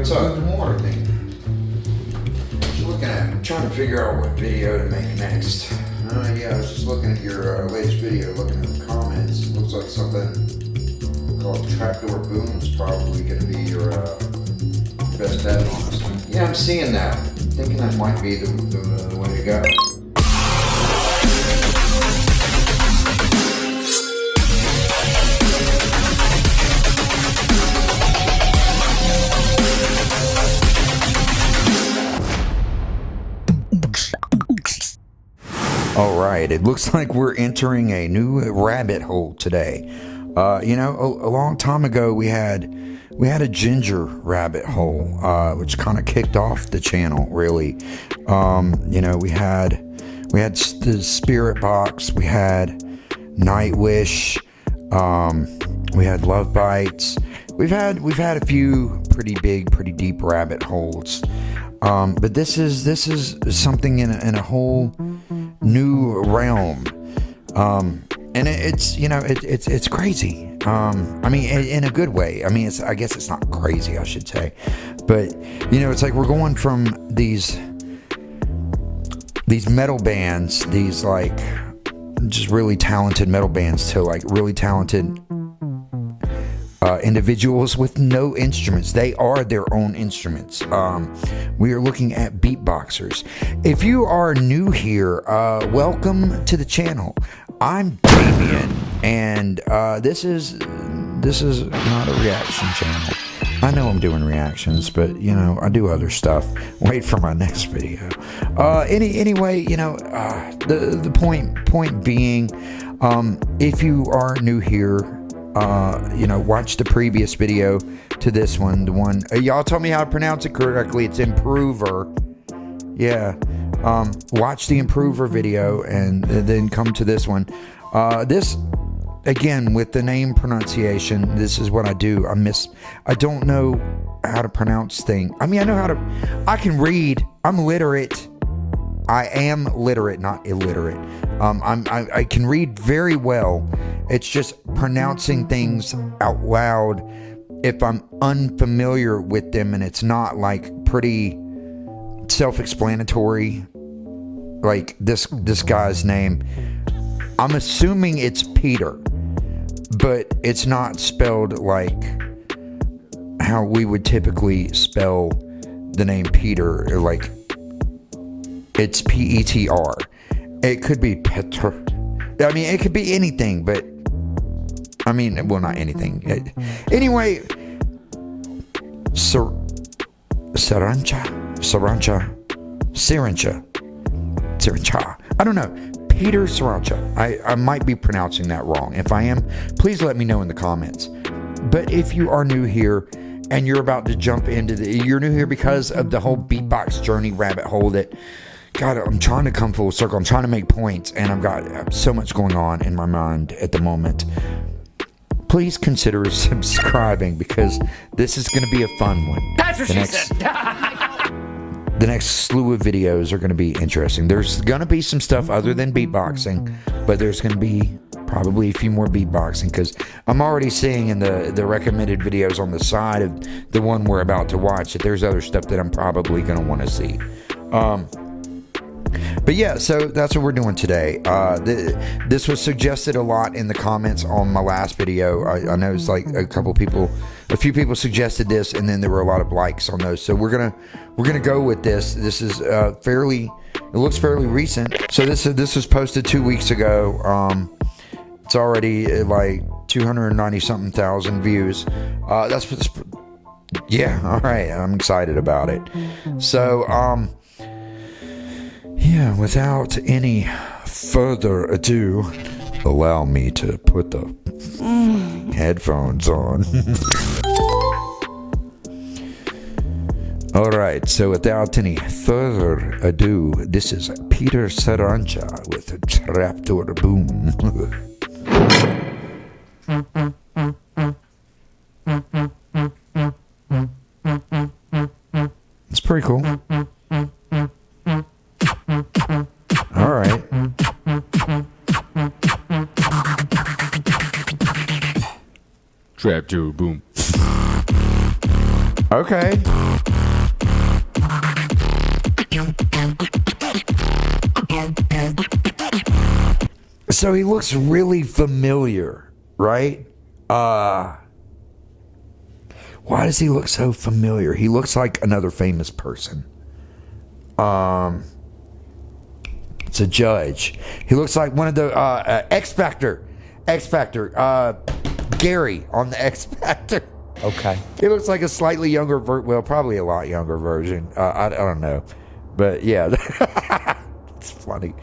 what's up? Good morning. What you looking at? I'm trying to figure out what video to make next. Yeah, I was just looking at your latest video, looking at the comments. Looks like something called TRAPDOORBOOM is probably going to be your best bet on this one. Yeah, I'm seeing that. Thinking that might be the way to go. All right, it looks like we're entering a new rabbit hole today. You know, a long time ago we had a ginger rabbit hole, which kind of kicked off the channel. Really, you know, we had the Spirit Box, we had Nightwish, we had Love Bites. We've had a few pretty big, pretty deep rabbit holes. But this is something in a whole new realm, and it's you know it's crazy. I mean, in a good way. I mean, I guess it's not crazy, I should say, but you know, it's like we're going from these metal bands, these like just really talented metal bands, to like really talented individuals with no instruments. They are their own instruments. We are looking at beatboxers. If you are new here, welcome to the channel. I'm Damien, and this is not a reaction channel. I know I'm doing reactions, but you know, I do other stuff. Wait for my next video. Anyway, you know, the point being, if you are new here, you know, watch the previous video to this one. The one y'all tell me how to pronounce it correctly. It's Improver. Yeah. Watch the Improver video and then come to this one. This again with the name pronunciation. This is what I do. I don't know how to pronounce things. I mean, I can read. I'm literate. I am literate, not illiterate. I can read very well. It's just pronouncing things out loud if I'm unfamiliar with them and it's not like pretty self-explanatory. Like this guy's name, I'm assuming it's Peter, but it's not spelled like how we would typically spell the name Peter. Like it's P-E-T-R. It could be Petr. I mean, it could be anything, but I mean, well, not anything. Anyway, Sarancha. I don't know. Petr Sarancha. I might be pronouncing that wrong. If I am, please let me know in the comments. But if you are new here and you're about to jump into you're new here because of the whole beatbox journey rabbit hole that, God, I'm trying to come full circle. I'm trying to make points, and I've got so much going on in my mind at the moment. Please consider subscribing because this is going to be a fun one. That's what she said. The next slew of videos are going to be interesting. There's going to be some stuff other than beatboxing, but there's going to be probably a few more beatboxing because I'm already seeing in the recommended videos on the side of the one we're about to watch that there's other stuff that I'm probably going to want to see. But yeah, so that's what we're doing today. This was suggested a lot in the comments on my last video. I know it's like a few people suggested this, and then there were a lot of likes on those. So we're gonna go with this. This is it looks fairly recent. So this was posted 2 weeks ago. It's already like 290 something thousand views. Yeah, all right. I'm excited about it. So yeah, without any further ado, allow me to put the headphones on. Alright, so without any further ado, this is Petr Sarancha with TRAPDOORBOOM. It's pretty cool. Alright. TRAPDOORBOOM. Okay. So he looks really familiar, right? Why does he look so familiar? He looks like another famous person. It's a judge. He looks like one of the X Factor, Gary on the X Factor. Okay. He looks like a slightly younger, well, probably a lot younger version. I don't know, but yeah, it's funny.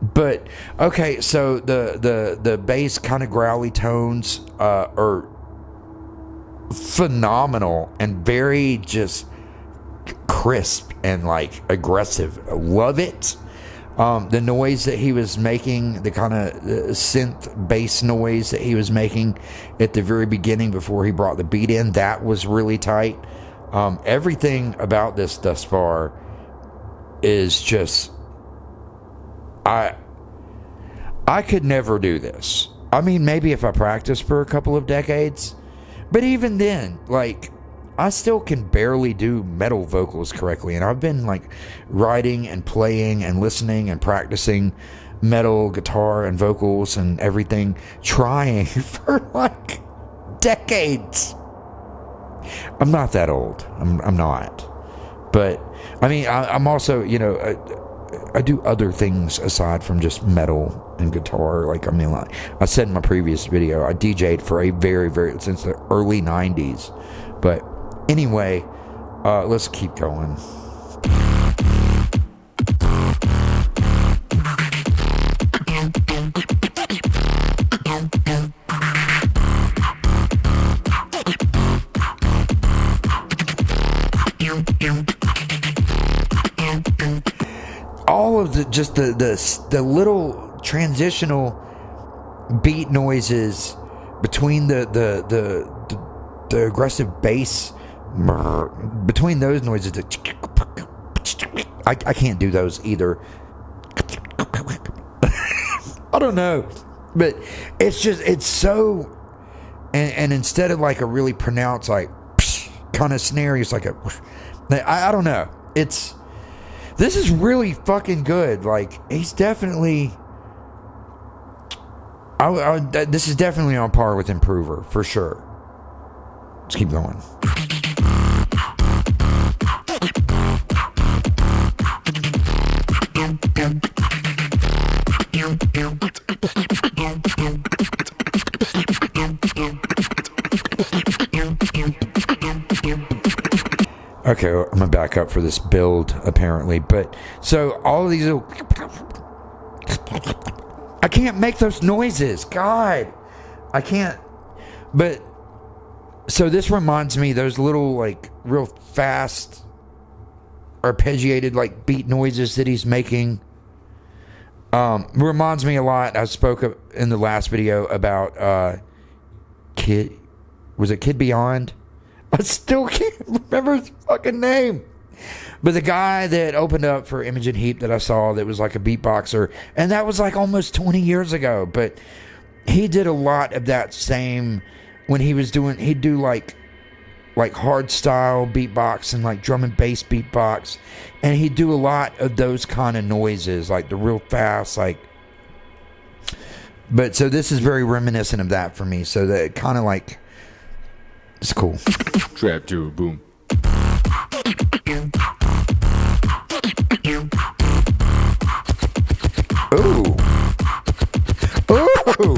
But okay, so the bass kind of growly tones are phenomenal and very just crisp and like aggressive. I love it. The noise that he was making, the kind of synth bass noise that he was making at the very beginning before he brought the beat in, that was really tight. Everything about this thus far is just, I could never do this. I mean, maybe if I practiced for a couple of decades, but even then, like, I still can barely do metal vocals correctly. And I've been like writing and playing and listening and practicing metal guitar and vocals and everything, trying for like decades. I'm not that old. I'm not. But I mean, I'm also, you know, I do other things aside from just metal and guitar. Like, I mean, like I said in my previous video, I DJ'd for a since the early 90s. But anyway, let's keep going. All of the little transitional beat noises between the aggressive bass, between those noises, I can't do those either. I don't know, but it's so, and instead of like a really pronounced like kind of snare, it's like I don't know. This is really fucking good. Like, he's definitely, this is definitely on par with Improver for sure. Let's keep going. Okay, I'm gonna back up for this build apparently, but so all of these little, I can't make those noises. God, I can't. But so this reminds me, those little like real fast arpeggiated like beat noises that he's making reminds me a lot. I spoke in the last video about Kid Beyond? I still can't remember his fucking name. But the guy that opened up for Imogen Heap that I saw, that was like a beatboxer, and that was like almost 20 years ago, but he did a lot of that same, when he was doing, he'd do like hard style beatbox and like drum and bass beatbox, and he'd do a lot of those kind of noises, like the real fast, like, but so this is very reminiscent of that for me, so that kind of like, it's cool. TRAPDOORBOOM. Ooh. Ooh.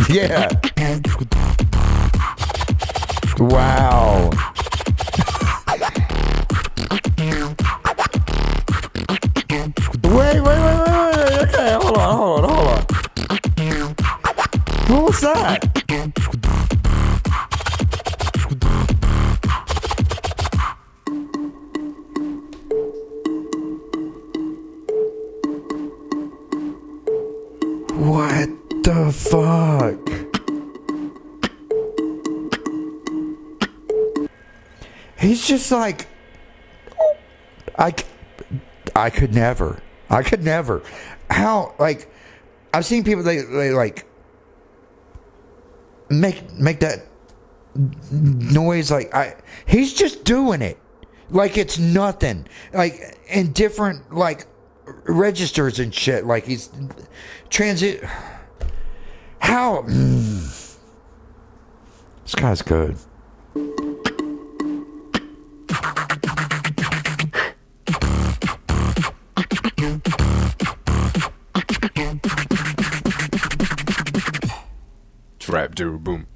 Yeah. Wow. Wait. Okay, hold on. What was that? What the fuck? He's just like, I could never. How, like, I've seen people, they like make that noise, like, he's just doing it like it's nothing, like in different like registers and shit, like he's transit. How this guy's good. TRAPDOORBOOM.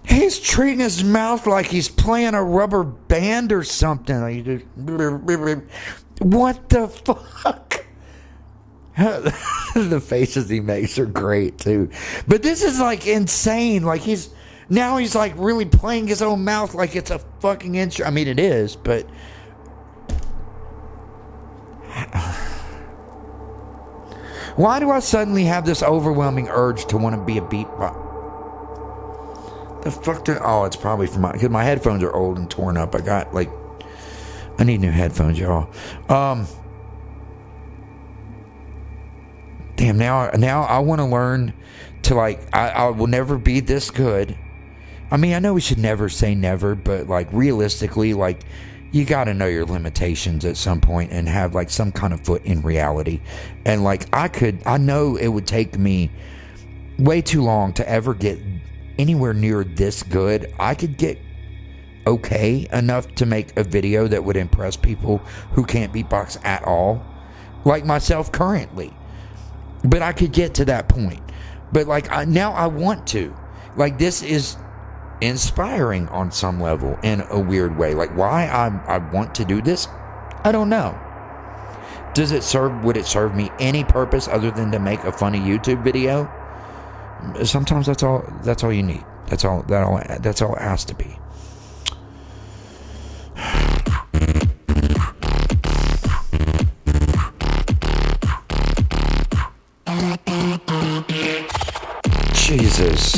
He's treating his mouth like he's playing a rubber band or something. Like, what the fuck? The faces he makes are great too. But this is like insane. Like he's like really playing his own mouth like it's a fucking instrument. I mean, it is, but why do I suddenly have this overwhelming urge to want to be a beatboxer? The fuck? Oh, it's probably from because my headphones are old and torn up. I need new headphones, y'all. Damn, now I want to learn to, like, I will never be this good. I mean, I know we should never say never, but like realistically, like, you got to know your limitations at some point and have like some kind of foot in reality. And like I know it would take me way too long to ever get anywhere near this good. I could get okay enough to make a video that would impress people who can't beatbox at all, like myself currently. But I could get to that point. But like now I want to. Like, this is inspiring on some level in a weird way. Like, why I want to do this, I don't know. Would it serve me any purpose other than to make a funny YouTube video? Sometimes that's all you need. That's all it has to be. Jesus.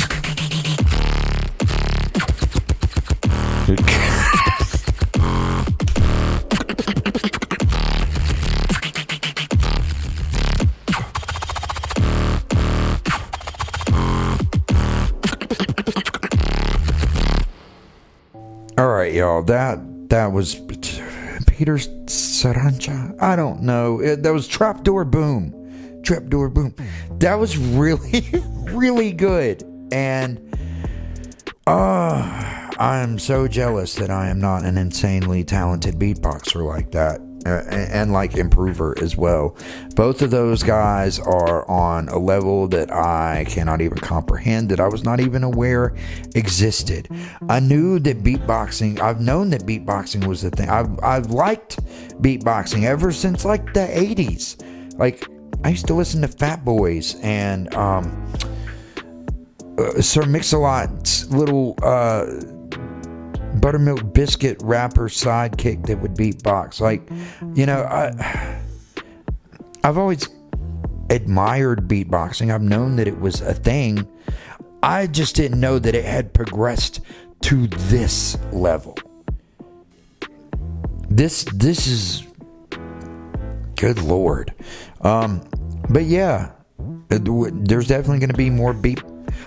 All right, y'all. That was Petr Sarancha. I don't know. That was TRAPDOORBOOM. That was really, really good. And I'm so jealous that I am not an insanely talented beatboxer like that. And like improver as well. Both of those guys are on a level that I cannot even comprehend, that I was not even aware existed. I knew that I've known that beatboxing was the thing. I've liked beatboxing ever since like the 80s. Like, I used to listen to Fat Boys and Sir Mix-a-Lot's little buttermilk biscuit rapper sidekick that would beatbox. Like, you know, I've always admired beatboxing. I've known that it was a thing. I just didn't know that it had progressed to this level. This is, good Lord. But yeah, there's definitely going to be more beat.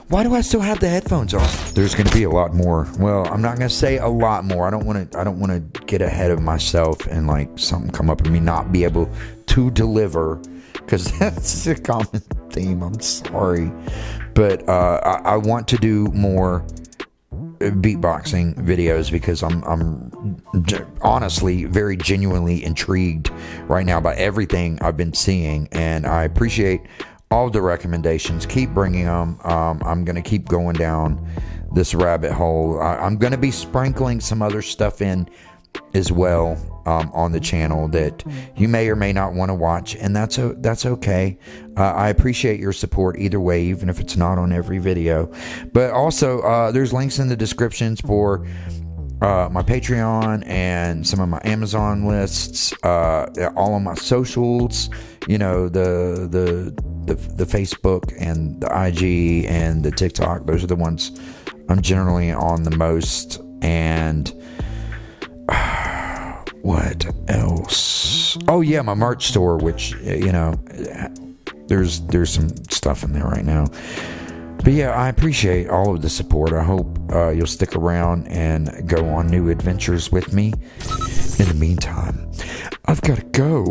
Why do I still have the headphones on? There's going to be a lot more. Well, I'm not going to say a lot more. I don't want to get ahead of myself and like something come up and me not be able to deliver, because that's a common theme. I'm sorry, but I want to do more beatboxing videos because I'm honestly very genuinely intrigued right now by everything I've been seeing, and I appreciate all the recommendations. Keep bringing them. I'm going to keep going down this rabbit hole. I'm going to be sprinkling some other stuff in as well on the channel that you may or may not want to watch, and that's okay. I appreciate your support either way, even if it's not on every video. But also, there's links in the descriptions for my Patreon and some of my Amazon lists, all on my socials, you know, the Facebook and the IG and the TikTok. Those are the ones I'm generally on the most. And what else? Oh yeah, my merch store, which, you know, there's some stuff in there right now. But yeah, I appreciate all of the support. I hope you'll stick around and go on new adventures with me. In the meantime, I've got to go.